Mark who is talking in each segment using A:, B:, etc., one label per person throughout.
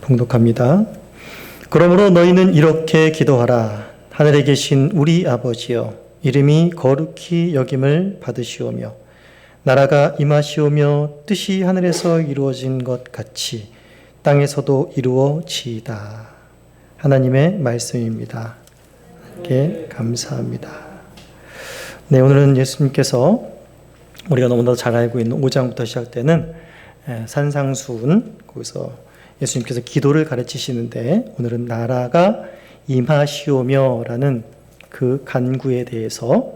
A: 봉독합니다. 그러므로 너희는 이렇게 기도하라. 하늘에 계신 우리 아버지여, 이름이 거룩히 여김을 받으시오며 나라가 임하시오며 뜻이 하늘에서 이루어진 것 같이 땅에서도 이루어지이다. 하나님의 말씀입니다. 하나님께 감사합니다. 네, 오늘은 예수님께서 우리가 너무나도 잘 알고 있는 5장부터 시작되는 산상수훈, 거기서 예수님께서 기도를 가르치시는데 오늘은 나라가 임하시오며 라는 그 간구에 대해서,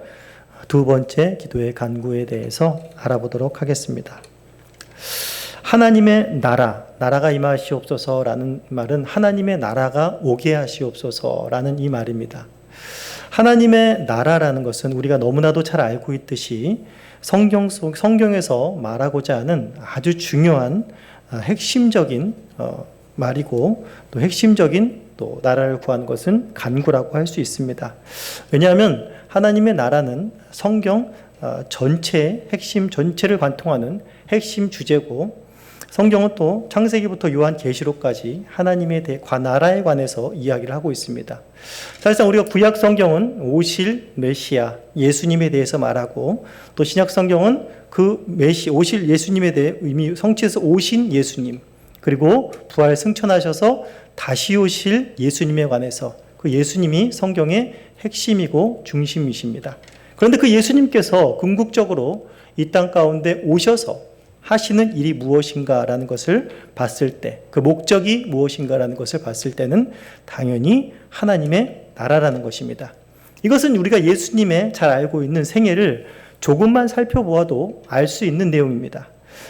A: 두 번째 기도의 간구에 대해서 알아보도록 하겠습니다. 하나님의 나라가 임하시옵소서라는 말은 하나님의 나라가 오게 하시옵소서라는 이 말입니다. 하나님의 나라라는 것은 우리가 너무나도 잘 알고 있듯이 성경에서 말하고자 하는 아주 중요한 핵심적인 말이고, 또 핵심적인 또 나라를 구하는 것은 간구라고 할 수 있습니다. 왜냐하면 하나님의 나라는 성경 전체의 핵심, 전체를 관통하는 핵심 주제고, 성경은 또 창세기부터 요한계시록까지 하나님의 나라에 관해서 이야기를 하고 있습니다. 사실상 우리가 구약 성경은 오실 메시아 예수님에 대해서 말하고, 또 신약 성경은 그 오실 예수님에 대해 이미 성취해서 오신 예수님, 그리고 부활 승천하셔서 다시 오실 예수님에 관해서, 그 예수님이 성경의 핵심이고 중심이십니다. 그런데 그 예수님께서 궁극적으로 이 땅 가운데 오셔서 하시는 일이 무엇인가라는 것을 봤을 때, 그 목적이 무엇인가라는 것을 봤을 때는 당연히 하나님의 나라라는 것입니다. 이것은 우리가 예수님의 잘 알고 있는 생애를 조금만 살펴보아도 알 수 있는 내용입니다.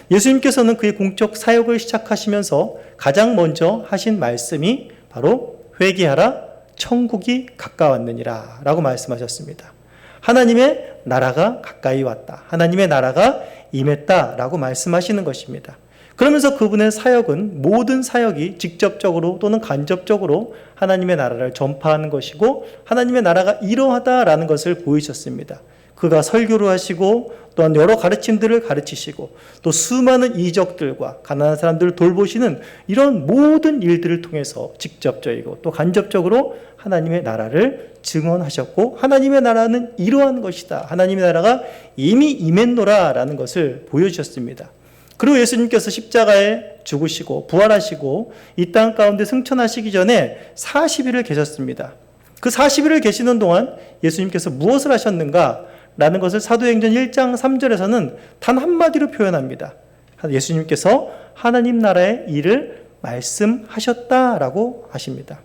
A: 예수님께서는 그의 공적 사역을 시작하시면서 가장 먼저 하신 말씀이 바로 회개하라, 천국이 가까웠느니라 라고 말씀하셨습니다. 하나님의 나라가 가까이 왔다, 하나님의 나라가 임했다라고 말씀하시는 것입니다. 그러면서 그분의 사역은, 모든 사역이 직접적으로 또는 간접적으로 하나님의 나라를 전파하는 것이고, 하나님의 나라가 이러하다라는 것을 보이셨습니다. 그가 설교를 하시고, 또한 여러 가르침들을 가르치시고, 또 수많은 이적들과 가난한 사람들을 돌보시는 이런 모든 일들을 통해서 직접적이고 또 간접적으로 하나님의 나라를 증언하셨고, 하나님의 나라는 이러한 것이다, 하나님의 나라가 이미 임했노라 라는 것을 보여주셨습니다. 그리고 예수님께서 십자가에 죽으시고 부활하시고 이 땅 가운데 승천하시기 전에 40일을 계셨습니다. 그 40일을 계시는 동안 예수님께서 무엇을 하셨는가 라는 것을 사도행전 1장 3절에서는 단 한마디로 표현합니다. 예수님께서 하나님 나라의 일을 말씀하셨다라고 하십니다.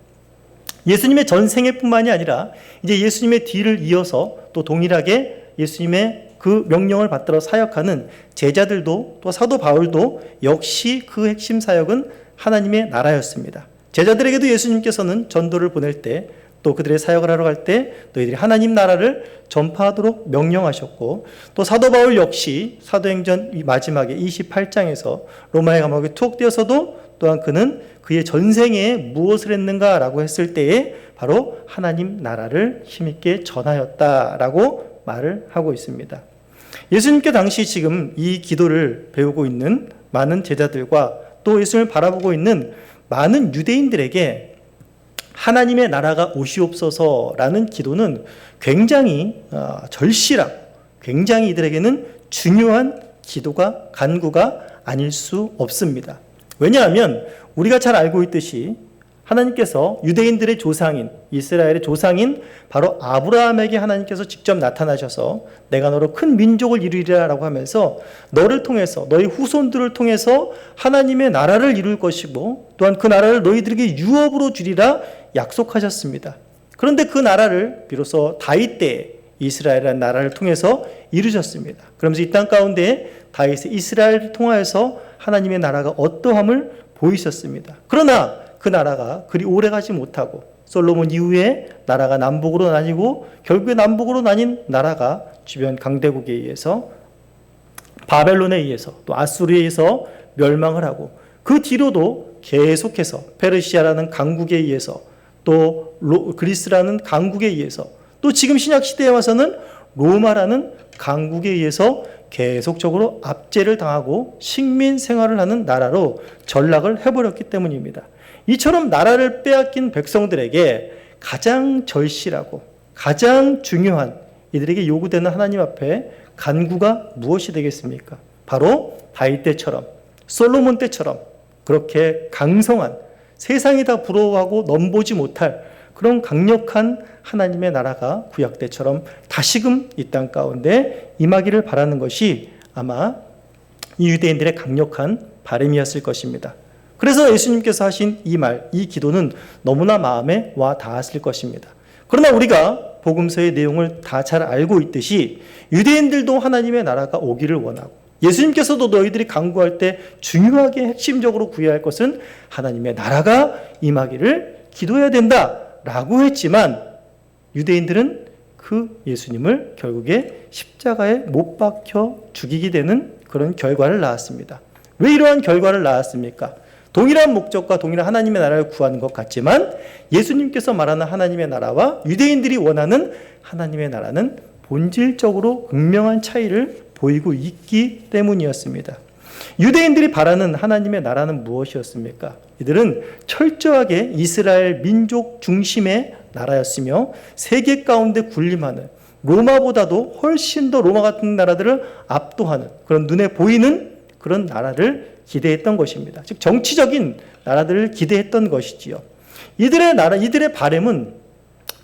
A: 예수님의 전생애뿐만이 아니라 이제 예수님의 뒤를 이어서 또 동일하게 예수님의 그 명령을 받들어 사역하는 제자들도, 또 사도 바울도 역시 그 핵심 사역은 하나님의 나라였습니다. 제자들에게도 예수님께서는 전도를 보낼 때, 또 그들의 사역을 하러 갈 때 너희들이 하나님 나라를 전파하도록 명령하셨고, 또 사도 바울 역시 사도행전 마지막에 28장에서 로마의 감옥에 투옥되어서도 또한 그는 그의 전생에 무엇을 했는가라고 했을 때에 바로 하나님 나라를 힘있게 전하였다라고 말을 하고 있습니다. 예수님께 당시 지금 이 기도를 배우고 있는 많은 제자들과 또 예수님을 바라보고 있는 많은 유대인들에게 하나님의 나라가 오시옵소서라는 기도는 굉장히 절실하고 굉장히 이들에게는 중요한 기도가, 간구가 아닐 수 없습니다. 왜냐하면 우리가 잘 알고 있듯이 하나님께서 유대인들의 조상인, 이스라엘의 조상인 바로 아브라함에게 하나님께서 직접 나타나셔서 내가 너로 큰 민족을 이루리라 라고 하면서 너를 통해서, 너희 후손들을 통해서 하나님의 나라를 이룰 것이고, 또한 그 나라를 너희들에게 유업으로 주리라 약속하셨습니다. 그런데 그 나라를 비로소 다윗 때에 이스라엘이라는 나라를 통해서 이루셨습니다. 그러면서 이 땅 가운데 다윗의 이스라엘을 통하여서 하나님의 나라가 어떠함을 보이셨습니다. 그러나 그 나라가 그리 오래가지 못하고 솔로몬 이후에 나라가 남북으로 나뉘고, 결국에 남북으로 나뉜 나라가 주변 강대국에 의해서, 바벨론에 의해서, 또 아수르에 의해서 멸망을 하고, 그 뒤로도 계속해서 페르시아라는 강국에 의해서, 또 그리스라는 강국에 의해서, 또 지금 신약 시대에 와서는 로마라는 강국에 의해서 계속적으로 압제를 당하고 식민 생활을 하는 나라로 전락을 해버렸기 때문입니다. 이처럼 나라를 빼앗긴 백성들에게 가장 절실하고 가장 중요한 이들에게 요구되는 하나님 앞에 간구가 무엇이 되겠습니까? 바로 다윗 때처럼, 솔로몬 때처럼 그렇게 강성한, 세상이 다 부러워하고 넘보지 못할 그런 강력한 하나님의 나라가 구약 때처럼 다시금 이 땅 가운데 임하기를 바라는 것이 아마 이 유대인들의 강력한 바람이었을 것입니다. 그래서 예수님께서 하신 이 말, 이 기도는 너무나 마음에 와 닿았을 것입니다. 그러나 우리가 복음서의 내용을 다 잘 알고 있듯이 유대인들도 하나님의 나라가 오기를 원하고, 예수님께서도 너희들이 간구할 때 중요하게 핵심적으로 구해야 할 것은 하나님의 나라가 임하기를 기도해야 된다라고 했지만, 유대인들은 그 예수님을 결국에 십자가에 못 박혀 죽이게 되는 그런 결과를 낳았습니다. 왜 이러한 결과를 낳았습니까? 동일한 목적과 동일한 하나님의 나라를 구하는 것 같지만 예수님께서 말하는 하나님의 나라와 유대인들이 원하는 하나님의 나라는 본질적으로 극명한 차이를 보이고 있기 때문이었습니다. 유대인들이 바라는 하나님의 나라는 무엇이었습니까? 이들은 철저하게 이스라엘 민족 중심의 나라였으며 세계 가운데 군림하는, 로마보다도 훨씬 더 로마 같은 나라들을 압도하는 그런 눈에 보이는 그런 나라를 기대했던 것입니다. 즉 정치적인 나라들을 기대했던 것이지요. 이들의 나라, 이들의 바람은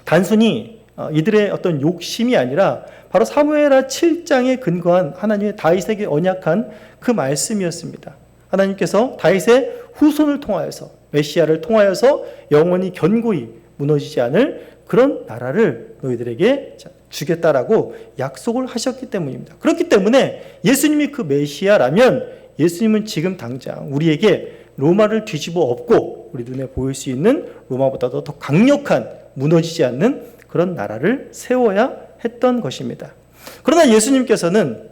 A: 단순히 이들의 어떤 욕심이 아니라 바로 사무엘하 7장에 근거한 하나님의 다윗에게 언약한 그 말씀이었습니다. 하나님께서 다윗의 후손을 통하여서, 메시아를 통하여서 영원히 견고히 무너지지 않을 그런 나라를 너희들에게 주겠다라고 약속을 하셨기 때문입니다. 그렇기 때문에 예수님이 그 메시아라면 예수님은 지금 당장 우리에게 로마를 뒤집어 엎고 우리 눈에 보일 수 있는 로마보다도 더 강력한, 무너지지 않는 그런 나라를 세워야 했던 것입니다. 그러나 예수님께서는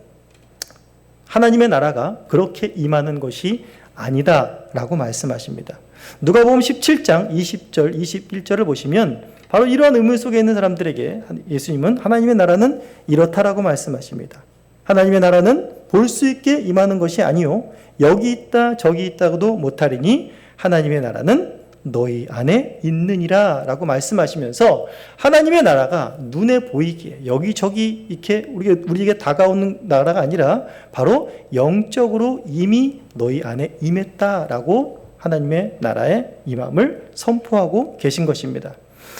A: 하나님의 나라가 그렇게 임하는 것이 아니다라고 말씀하십니다. 누가복음 17장 20절, 21절을 보시면 바로 이러한 의문 속에 있는 사람들에게 예수님은 하나님의 나라는 이렇다라고 말씀하십니다. 하나님의 나라는 볼 수 있게 임하는 것이 아니요 여기 있다 저기 있다고도 못하리니 하나님의 나라는 너희 안에 있느니라 라고 말씀하시면서 하나님의 나라가 눈에 보이기에 여기저기 이렇게 우리에게 다가오는 나라가 아니라 바로 영적으로 이미 너희 안에 임했다라고 하나님의 나라의 임함을 선포하고 계신 것입니다.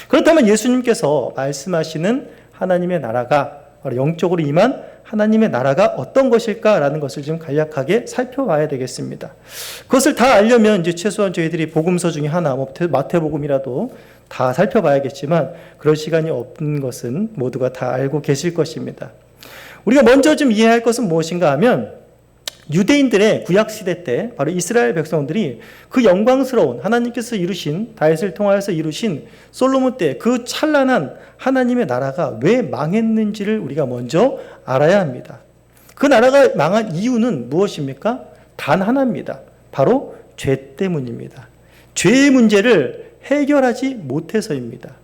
A: 그렇다면 예수님께서 말씀하시는 하나님의 나라가 바로 영적으로 임한 하나님의 나라가 어떤 것일까라는 것을 좀 간략하게 살펴봐야 되겠습니다. 그것을 다 알려면 이제 최소한 저희들이 복음서 중에 하나, 마태복음이라도 다 살펴봐야겠지만 그럴 시간이 없는 것은 모두가 다 알고 계실 것입니다. 우리가 먼저 좀 이해할 것은 무엇인가 하면 유대인들의 구약시대 때 바로 이스라엘 백성들이 그 영광스러운 하나님께서 이루신, 다윗을 통하여서 이루신 솔로몬 때 그 찬란한 하나님의 나라가 왜 망했는지를 우리가 먼저 알아야 합니다. 그 나라가 망한 이유는 무엇입니까? 단 하나입니다. 바로 죄 때문입니다. 죄의 문제를 해결하지 못해서입니다.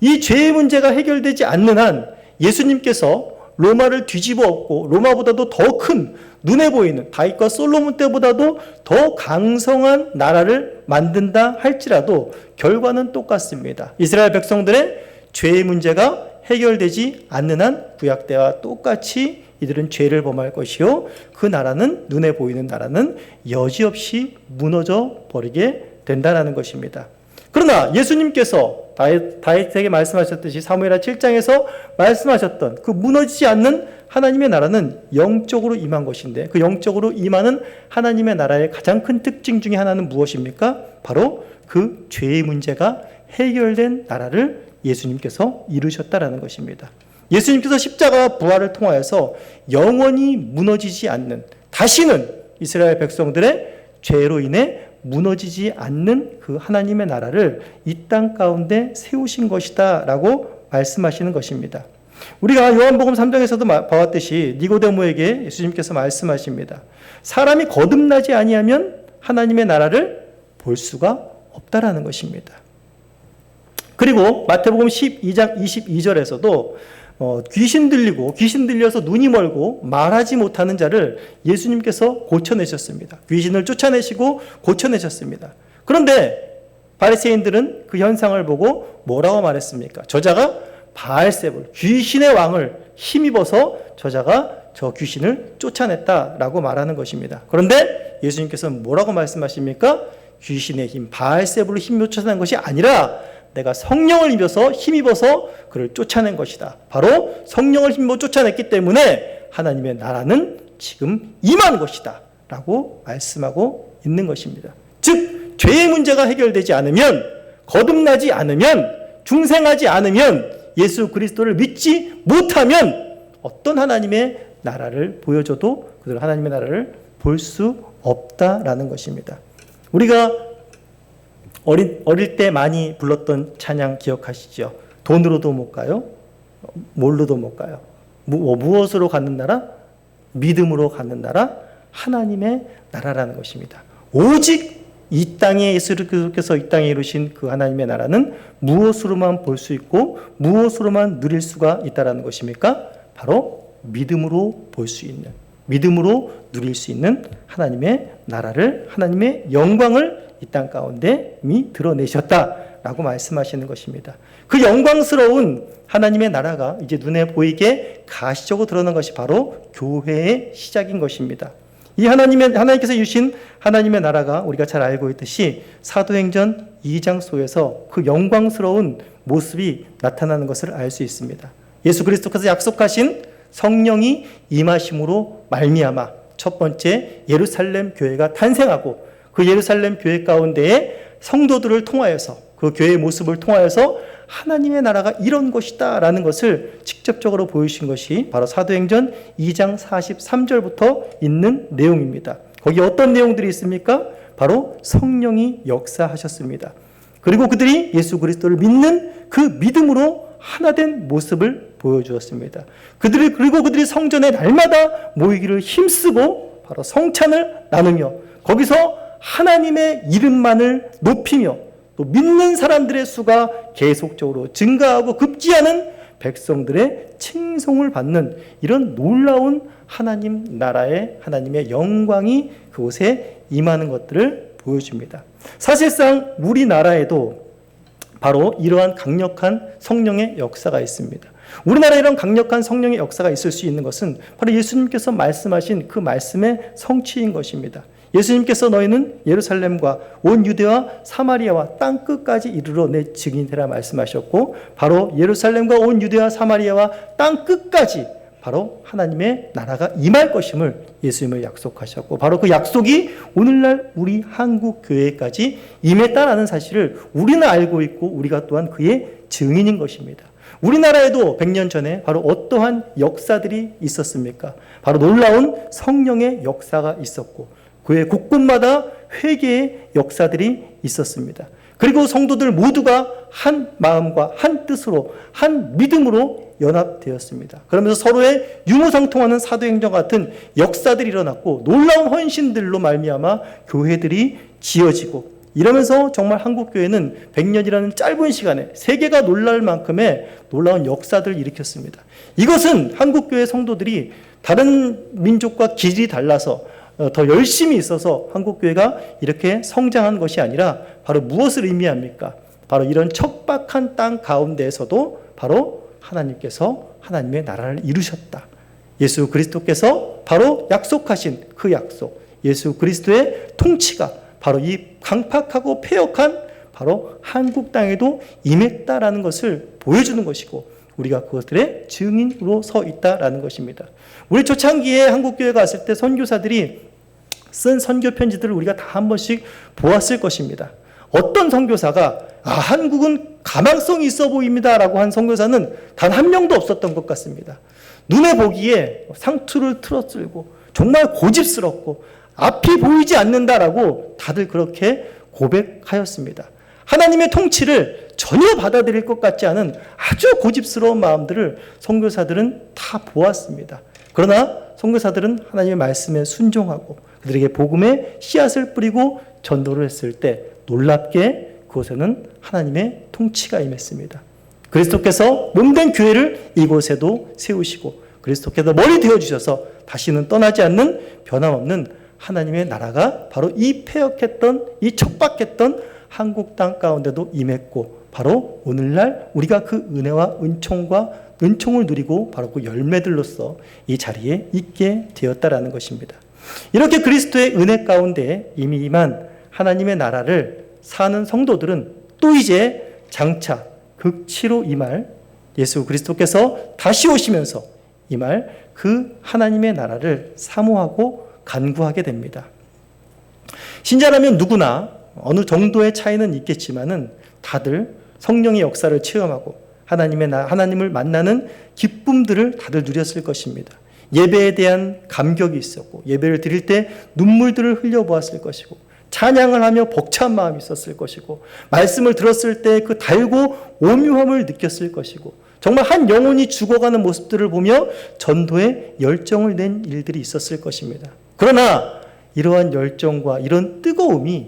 A: 이 죄의 문제가 해결되지 않는 한 예수님께서 로마를 뒤집어 엎고 로마보다도 더 큰, 눈에 보이는 다윗과 솔로몬 때보다도 더 강성한 나라를 만든다 할지라도 결과는 똑같습니다. 이스라엘 백성들의 죄의 문제가 해결되지 않는 한 구약 때와 똑같이 이들은 죄를 범할 것이요 그 나라는, 눈에 보이는 나라는 여지없이 무너져 버리게 된다는 것입니다. 그러나 예수님께서 다윗에게 말씀하셨듯이 사무엘하 7장에서 말씀하셨던 그 무너지지 않는 하나님의 나라는 영적으로 임한 것인데, 그 영적으로 임하는 하나님의 나라의 가장 큰 특징 중에 하나는 무엇입니까? 바로 그 죄의 문제가 해결된 나라를 예수님께서 이루셨다라는 것입니다. 예수님께서 십자가 부활을 통하여서 영원히 무너지지 않는, 다시는 이스라엘 백성들의 죄로 인해 무너지지 않는 그 하나님의 나라를 이 땅 가운데 세우신 것이다 라고 말씀하시는 것입니다. 우리가 요한복음 3장에서도 봐왔듯이 니고데모에게 예수님께서 말씀하십니다. 사람이 거듭나지 아니하면 하나님의 나라를 볼 수가 없다라는 것입니다. 그리고 마태복음 12장 22절에서도 귀신 들려서 눈이 멀고 말하지 못하는 자를 예수님께서 고쳐내셨습니다. 귀신을 쫓아내시고 고쳐내셨습니다. 그런데 바리새인들은 그 현상을 보고 뭐라고 말했습니까? 저자가 바알세불, 귀신의 왕을 힘입어서 저자가 저 귀신을 쫓아냈다라고 말하는 것입니다. 그런데 예수님께서는 뭐라고 말씀하십니까? 귀신의 힘, 바알세불을 힘입어 쫓아낸 것이 아니라 내가 성령을 힘입어서 그를 쫓아낸 것이다. 바로 성령을 힘입어 쫓아냈기 때문에 하나님의 나라는 지금 임한 것이다 라고 말씀하고 있는 것입니다. 즉 죄의 문제가 해결되지 않으면, 거듭나지 않으면, 중생하지 않으면, 예수 그리스도를 믿지 못하면 어떤 하나님의 나라를 보여줘도 그들 하나님의 나라를 볼 수 없다라는 것입니다. 우리가 어릴 때 많이 불렀던 찬양 기억하시죠? 돈으로도 못 가요. 뭘로도 못 가요. 무엇으로 가는 나라? 믿음으로 가는 나라? 하나님의 나라라는 것입니다. 오직 이 땅에 예수께서 이 땅에 이루신 그 하나님의 나라는 무엇으로만 볼 수 있고 무엇으로만 누릴 수가 있다라는 것입니까? 바로 믿음으로 볼 수 있는, 믿음으로 누릴 수 있는 하나님의 나라를, 하나님의 영광을 이 땅 가운데 이미 드러내셨다라고 말씀하시는 것입니다. 그 영광스러운 하나님의 나라가 이제 눈에 보이게 가시적으로 드러난 것이 바로 교회의 시작인 것입니다. 이 하나님께서 주신 하나님의 나라가 우리가 잘 알고 있듯이 사도행전 2장 속에서 그 영광스러운 모습이 나타나는 것을 알 수 있습니다. 예수 그리스도께서 약속하신 성령이 임하심으로 말미암아 첫 번째 예루살렘 교회가 탄생하고 그 예루살렘 교회 가운데에 성도들을 통하여서 그 교회의 모습을 통하여서 하나님의 나라가 이런 것이다 라는 것을 직접적으로 보여주신 것이 바로 사도행전 2장 43절부터 있는 내용입니다. 거기 어떤 내용들이 있습니까? 바로 성령이 역사하셨습니다. 그리고 그들이 예수 그리스도를 믿는 그 믿음으로 하나된 모습을 보여주었습니다. 그리고 그들이 성전에 날마다 모이기를 힘쓰고 바로 성찬을 나누며 거기서 하나님의 이름만을 높이며 또 믿는 사람들의 수가 계속적으로 증가하고 급지하는 백성들의 칭송을 받는 이런 놀라운 하나님 나라의 하나님의 영광이 그곳에 임하는 것들을 보여줍니다. 사실상 우리나라에도 바로 이러한 강력한 성령의 역사가 있습니다. 우리나라에 이런 강력한 성령의 역사가 있을 수 있는 것은 바로 예수님께서 말씀하신 그 말씀의 성취인 것입니다. 예수님께서 너희는 예루살렘과 온 유대와 사마리아와 땅 끝까지 이르러 내 증인되라 말씀하셨고 바로 예루살렘과 온 유대와 사마리아와 땅 끝까지 바로 하나님의 나라가 임할 것임을 예수님을 약속하셨고 바로 그 약속이 오늘날 우리 한국 교회까지 임했다라는 사실을 우리는 알고 있고 우리가 또한 그의 증인인 것입니다. 우리나라에도 100년 전에 바로 어떠한 역사들이 있었습니까? 바로 놀라운 성령의 역사가 있었고 교회 곳곳마다 회개의 역사들이 있었습니다. 그리고 성도들 모두가 한 마음과 한 뜻으로 한 믿음으로 연합되었습니다. 그러면서 서로의 유무상통하는 사도행전 같은 역사들이 일어났고 놀라운 헌신들로 말미암아 교회들이 지어지고 이러면서 정말 한국교회는 100년이라는 짧은 시간에 세계가 놀랄 만큼의 놀라운 역사들을 일으켰습니다. 이것은 한국교회 성도들이 다른 민족과 기질이 달라서 더 열심히 있어서 한국교회가 이렇게 성장한 것이 아니라 바로 무엇을 의미합니까? 바로 이런 척박한 땅 가운데에서도 바로 하나님께서 하나님의 나라를 이루셨다. 예수 그리스도께서 바로 약속하신 그 약속, 예수 그리스도의 통치가 바로 이 강팍하고 폐역한 바로 한국 땅에도 임했다라는 것을 보여주는 것이고 우리가 그것들의 증인으로 서 있다라는 것입니다. 우리 초창기에 한국교회가 왔을 때 선교사들이 쓴 선교 편지들을 우리가 다 한 번씩 보았을 것입니다. 어떤 선교사가 한국은 가망성이 있어 보입니다라고 한 선교사는 단 한 명도 없었던 것 같습니다. 눈에 보기에 상투를 틀어쓰고 정말 고집스럽고 앞이 보이지 않는다라고 다들 그렇게 고백하였습니다. 하나님의 통치를 전혀 받아들일 것 같지 않은 아주 고집스러운 마음들을 선교사들은 다 보았습니다. 그러나 선교사들은 하나님의 말씀에 순종하고 그들에게 복음의 씨앗을 뿌리고 전도를 했을 때 놀랍게 그곳에는 하나님의 통치가 임했습니다. 그리스도께서 몸된 교회를 이곳에도 세우시고 그리스도께서 머리 되어주셔서 다시는 떠나지 않는 변함없는 하나님의 나라가 바로 이 패역했던, 이 척박했던 한국 땅 가운데도 임했고 바로 오늘날 우리가 그 은혜와 은총을 누리고 바로 그 열매들로서 이 자리에 있게 되었다라는 것입니다. 이렇게 그리스도의 은혜 가운데 이미 임한 하나님의 나라를 사는 성도들은 또 이제 장차 극치로 임할 예수 그리스도께서 다시 오시면서 임할 그 하나님의 나라를 사모하고 간구하게 됩니다. 신자라면 누구나 어느 정도의 차이는 있겠지만은 다들 성령의 역사를 체험하고 하나님을 만나는 기쁨들을 다들 누렸을 것입니다. 예배에 대한 감격이 있었고 예배를 드릴 때 눈물들을 흘려보았을 것이고 찬양을 하며 벅찬 마음이 있었을 것이고 말씀을 들었을 때 그 달고 오묘함을 느꼈을 것이고 정말 한 영혼이 죽어가는 모습들을 보며 전도에 열정을 낸 일들이 있었을 것입니다. 그러나 이러한 열정과 이런 뜨거움이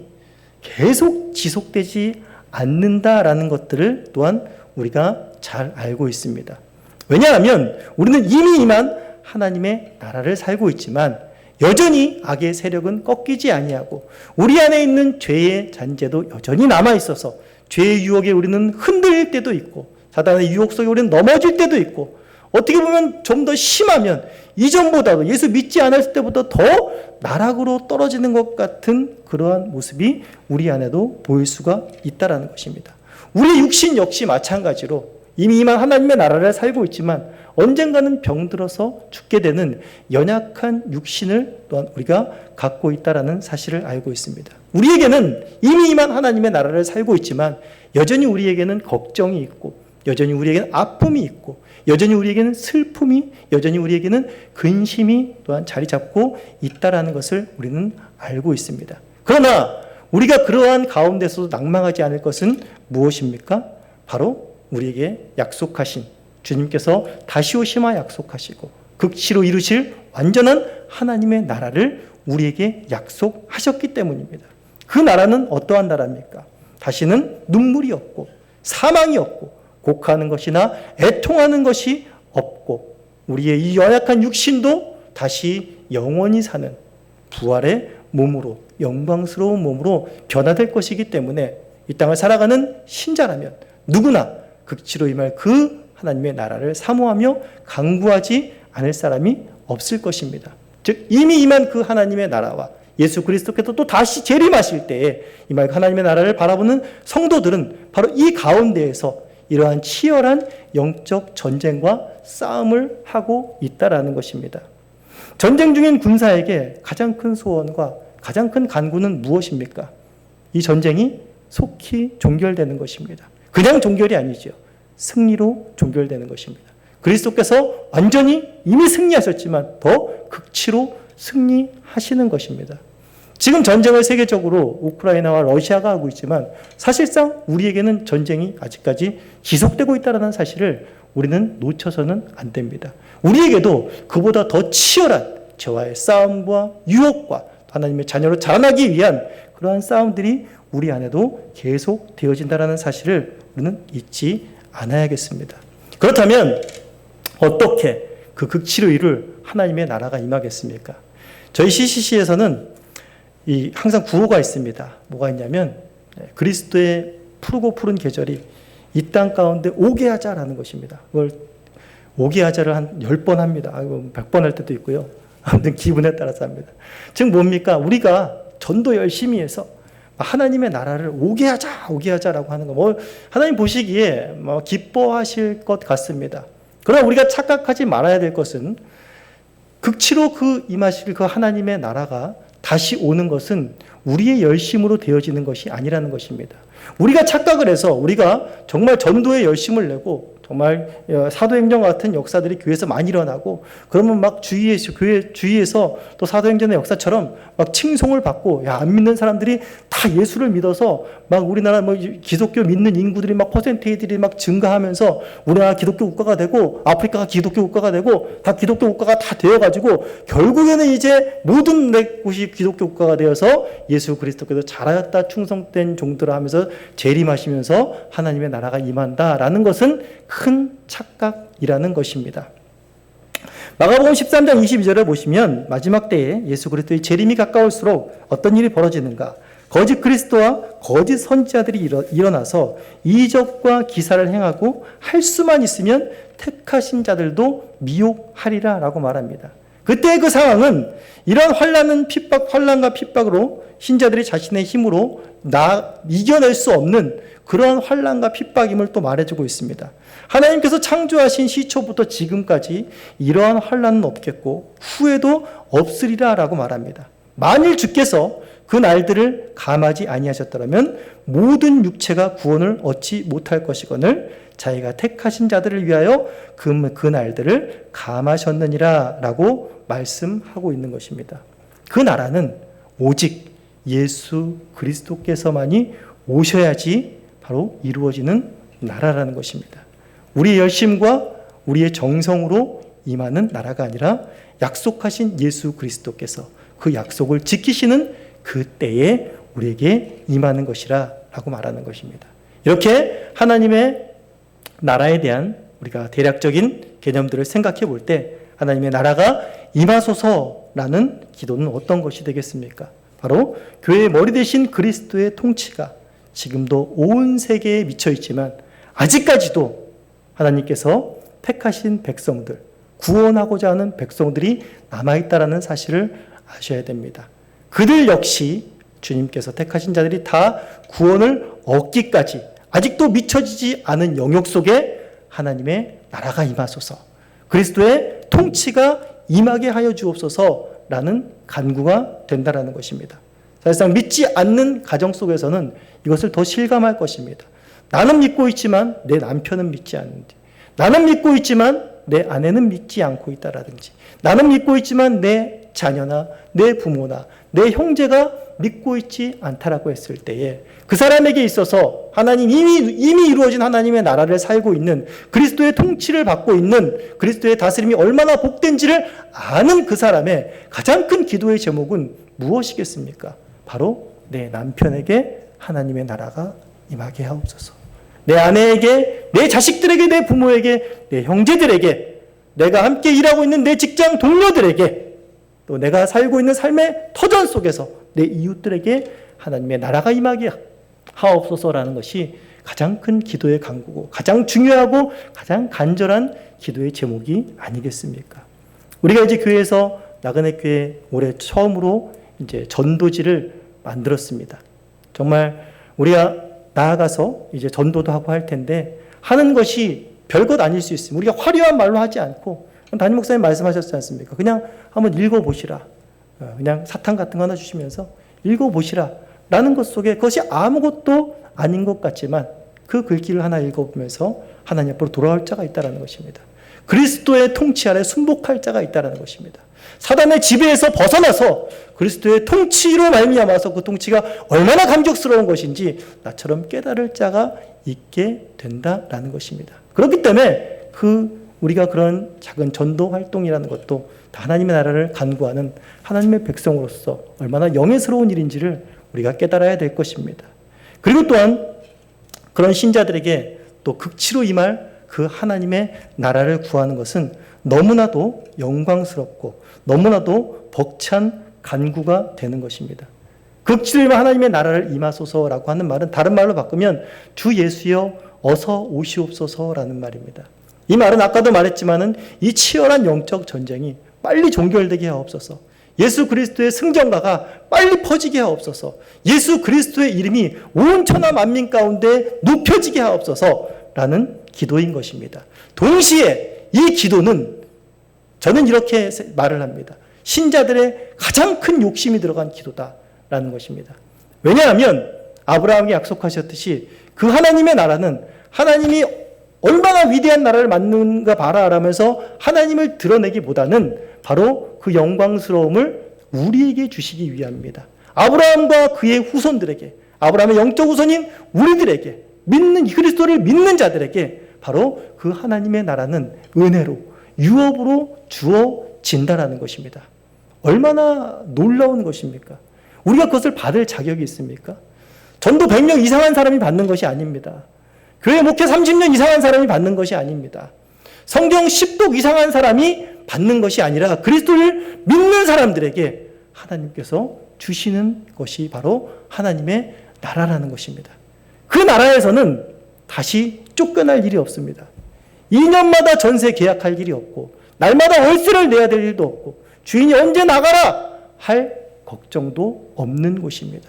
A: 계속 지속되지 않는다라는 것들을 또한 우리가 잘 알고 있습니다. 왜냐하면 우리는 이미 임한 하나님의 나라를 살고 있지만 여전히 악의 세력은 꺾이지 아니하고 우리 안에 있는 죄의 잔재도 여전히 남아있어서 죄의 유혹에 우리는 흔들릴 때도 있고 사단의 유혹 속에 우리는 넘어질 때도 있고 어떻게 보면 좀 더 심하면 이전보다도 예수 믿지 않았을 때보다 더 나락으로 떨어지는 것 같은 그러한 모습이 우리 안에도 보일 수가 있다는 것입니다. 우리 육신 역시 마찬가지로 이미 임한 하나님의 나라를 살고 있지만 언젠가는 병들어서 죽게 되는 연약한 육신을 또한 우리가 갖고 있다는 사실을 알고 있습니다. 우리에게는 이미 임한 하나님의 나라를 살고 있지만 여전히 우리에게는 걱정이 있고 여전히 우리에게는 아픔이 있고 여전히 우리에게는 슬픔이 여전히 우리에게는 근심이 또한 자리 잡고 있다는 것을 우리는 알고 있습니다. 그러나 우리가 그러한 가운데서도 낭망하지 않을 것은 무엇입니까? 바로 우리에게 약속하신 주님께서 다시 오시마 약속하시고 극치로 이루실 완전한 하나님의 나라를 우리에게 약속하셨기 때문입니다. 그 나라는 어떠한 나라입니까? 다시는 눈물이 없고 사망이 없고 곡하는 것이나 애통하는 것이 없고 우리의 이 연약한 육신도 다시 영원히 사는 부활의 몸으로 영광스러운 몸으로 변화될 것이기 때문에 이 땅을 살아가는 신자라면 누구나 극치로 임할 그 하나님의 나라를 사모하며 간구하지 않을 사람이 없을 것입니다. 즉 이미 임한 그 하나님의 나라와 예수 그리스도께서 또 다시 재림하실 때에 임할 하나님의 나라를 바라보는 성도들은 바로 이 가운데에서 이러한 치열한 영적 전쟁과 싸움을 하고 있다라는 것입니다. 전쟁 중인 군사에게 가장 큰 소원과 가장 큰 간구는 무엇입니까? 이 전쟁이 속히 종결되는 것입니다. 그냥 종결이 아니죠. 승리로 종결되는 것입니다. 그리스도께서 완전히 이미 승리하셨지만 더 극치로 승리하시는 것입니다. 지금 전쟁을 세계적으로 우크라이나와 러시아가 하고 있지만 사실상 우리에게는 전쟁이 아직까지 지속되고 있다는 사실을 우리는 놓쳐서는 안 됩니다. 우리에게도 그보다 더 치열한 죄와의 싸움과 유혹과 하나님의 자녀로 자라나기 위한 그러한 싸움들이 우리 안에도 계속 되어진다는 사실을 우리는 잊지 않아야겠습니다. 그렇다면 어떻게 그 극치로 이룰 하나님의 나라가 임하겠습니까? 저희 CCC에서는 항상 구호가 있습니다. 뭐가 있냐면 그리스도의 푸르고 푸른 계절이 이 땅 가운데 오게 하자라는 것입니다. 그걸 오게 하자를 한 10번 합니다. 100번 할 때도 있고요. 아무튼 기분에 따라서 합니다. 즉 뭡니까? 우리가 전도 열심히 해서 하나님의 나라를 오게 하자라고 하는 거. 하나님 보시기에 기뻐하실 것 같습니다. 그러나 우리가 착각하지 말아야 될 것은 극치로 임하실 그 하나님의 나라가 다시 오는 것은 우리의 열심으로 되어지는 것이 아니라는 것입니다. 우리가 착각을 해서 우리가 정말 전도에 열심을 내고 정말 사도행전 같은 역사들이 교회에서 많이 일어나고, 그러면 막 교회 주위에서 또 사도행전의 역사처럼 막 칭송을 받고, 야, 안 믿는 사람들이 다 예수를 믿어서 막 우리나라 뭐 기독교 믿는 인구들이 막 퍼센테이지들이 막 증가하면서 우리나라 기독교 국가가 되고 아프리카가 기독교 국가가 되고 다 기독교 국가가 다 되어가지고 결국에는 이제 모든 곳이 기독교 국가가 되어서 예수 그리스도께서 잘하였다 충성된 종들아 하면서 재림하시면서 하나님의 나라가 임한다라는 것은 큰 착각이라는 것입니다. 마가복음 13장 22절에 보시면 마지막 때에 예수 그리스도의 재림이 가까울수록 어떤 일이 벌어지는가? 거짓 그리스도와 거짓 선지자들이 일어나서 이적과 기사를 행하고 할 수만 있으면 택하신 자들도 미혹하리라 라고 말합니다. 그때 그 상황은 이런 환난과 핍박으로 신자들이 자신의 힘으로 이겨낼 수 없는 그러한 환난과 핍박임을 또 말해주고 있습니다. 하나님께서 창조하신 시초부터 지금까지 이러한 환난은 없겠고 후에도 없으리라 라고 말합니다. 만일 주께서 그 날들을 감하지 아니하셨더라면 모든 육체가 구원을 얻지 못할 것이거늘 자기가 택하신 자들을 위하여 그 날들을 감하셨느니라 라고 말씀하고 있는 것입니다. 그 나라는 오직 예수 그리스도께서만이 오셔야지 바로 이루어지는 나라라는 것입니다. 우리의 열심과 우리의 정성으로 임하는 나라가 아니라 약속하신 예수 그리스도께서 그 약속을 지키시는 그 때에 우리에게 임하는 것이라 라고 말하는 것입니다. 이렇게 하나님의 나라에 대한 우리가 대략적인 개념들을 생각해 볼 때 하나님의 나라가 임하소서라는 기도는 어떤 것이 되겠습니까? 바로 교회의 머리 대신 그리스도의 통치가 지금도 온 세계에 미쳐 있지만 아직까지도 하나님께서 택하신 백성들, 구원하고자 하는 백성들이 남아있다라는 사실을 아셔야 됩니다. 그들 역시 주님께서 택하신 자들이 다 구원을 얻기까지 아직도 미쳐지지 않은 영역 속에 하나님의 나라가 임하소서, 그리스도의 통치가 임하게 하여 주옵소서라는 간구가 된다라는 것입니다. 사실상 믿지 않는 가정 속에서는 이것을 더 실감할 것입니다. 나는 믿고 있지만 내 남편은 믿지 않는지, 나는 믿고 있지만 내 아내는 믿지 않고 있다라든지, 나는 믿고 있지만 내 자녀나 내 부모나 내 형제가 믿고 있지 않다라고 했을 때에 그 사람에게 있어서 하나님 이미 이루어진 하나님의 나라를 살고 있는, 그리스도의 통치를 받고 있는, 그리스도의 다스림이 얼마나 복된지를 아는 그 사람의 가장 큰 기도의 제목은 무엇이겠습니까? 바로 내 남편에게 하나님의 나라가 임하게 하옵소서. 내 아내에게, 내 자식들에게, 내 부모에게, 내 형제들에게, 내가 함께 일하고 있는 내 직장 동료들에게, 또 내가 살고 있는 삶의 터전 속에서 내 이웃들에게 하나님의 나라가 임하게 하옵소서라는 것이 가장 큰 기도의 간구고 가장 중요하고 가장 간절한 기도의 제목이 아니겠습니까? 우리가 이제 교회에서 나그네 교회 올해 처음으로 이제 전도지를 만들었습니다. 정말 우리가 나아가서 이제 전도도 하고 할 텐데 하는 것이 별것 아닐 수 있습니다. 우리가 화려한 말로 하지 않고 담임 목사님 말씀하셨지 않습니까? 그냥 한번 읽어보시라. 그냥 사탕 같은 거 하나 주시면서 읽어보시라 라는 것 속에 그것이 아무것도 아닌 것 같지만 그 글귀를 하나 읽어보면서 하나님 앞으로 돌아올 자가 있다는 것입니다. 그리스도의 통치 아래 순복할 자가 있다는 것입니다. 사단의 지배에서 벗어나서 그리스도의 통치로 말미암아서 그 통치가 얼마나 감격스러운 것인지 나처럼 깨달을 자가 있게 된다라는 것입니다. 그렇기 때문에 우리가 그런 작은 전도 활동이라는 것도 다 하나님의 나라를 간구하는 하나님의 백성으로서 얼마나 영예스러운 일인지를 우리가 깨달아야 될 것입니다. 그리고 또한 그런 신자들에게 또 극치로 임할 그 하나님의 나라를 구하는 것은 너무나도 영광스럽고 너무나도 벅찬 간구가 되는 것입니다. 극치로 임할 하나님의 나라를 임하소서라고 하는 말은 다른 말로 바꾸면 주 예수여 어서 오시옵소서라는 말입니다. 이 말은 아까도 말했지만은 이 치열한 영적 전쟁이 빨리 종결되게 하옵소서. 예수 그리스도의 승전가가 빨리 퍼지게 하옵소서. 예수 그리스도의 이름이 온 천하 만민 가운데 높여지게 하옵소서라는 기도인 것입니다. 동시에 이 기도는 저는 이렇게 말을 합니다. 신자들의 가장 큰 욕심이 들어간 기도다라는 것입니다. 왜냐하면 아브라함에게 약속하셨듯이 그 하나님의 나라는 하나님이 얼마나 위대한 나라를 만드는가 봐라 라면서 하나님을 드러내기보다는 바로 그 영광스러움을 우리에게 주시기 위함입니다. 아브라함과 그의 후손들에게, 아브라함의 영적 후손인 우리들에게, 믿는 그리스도를 믿는 자들에게 바로 그 하나님의 나라는 은혜로, 유업으로 주어진다라는 것입니다. 얼마나 놀라운 것입니까? 우리가 그것을 받을 자격이 있습니까? 전도 100명 이상한 사람이 받는 것이 아닙니다. 교회 목회 30년 이상한 사람이 받는 것이 아닙니다. 성경 10독 이상한 사람이 받는 것이 아니라 그리스도를 믿는 사람들에게 하나님께서 주시는 것이 바로 하나님의 나라라는 것입니다. 그 나라에서는 다시 쫓겨날 일이 없습니다. 2년마다 전세 계약할 일이 없고 날마다 월세를 내야 될 일도 없고 주인이 언제 나가라 할 걱정도 없는 곳입니다.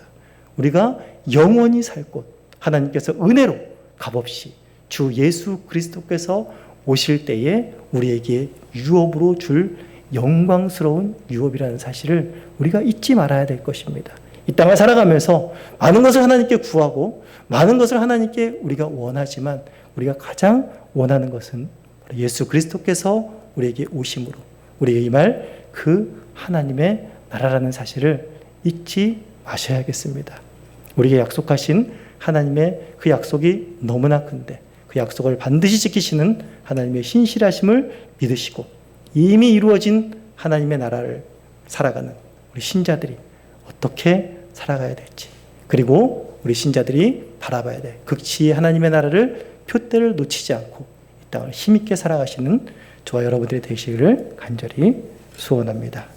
A: 우리가 영원히 살 곳, 하나님께서 은혜로 값없이 주 예수 그리스도께서 오실 때에 우리에게 유업으로 줄 영광스러운 유업이라는 사실을 우리가 잊지 말아야 될 것입니다. 이 땅을 살아가면서 많은 것을 하나님께 구하고 많은 것을 하나님께 우리가 원하지만 우리가 가장 원하는 것은 예수 그리스도께서 우리에게 오심으로 우리에게 임할 그 하나님의 나라라는 사실을 잊지 마셔야겠습니다. 우리에게 약속하신 하나님의 그 약속이 너무나 큰데 그 약속을 반드시 지키시는 하나님의 신실하심을 믿으시고 이미 이루어진 하나님의 나라를 살아가는 우리 신자들이 어떻게 살아가야 될지, 그리고 우리 신자들이 바라봐야 될 극치의 하나님의 나라를 표대를 놓치지 않고 이 땅을 힘있게 살아가시는 저와 여러분들이 되시기를 간절히 소원합니다.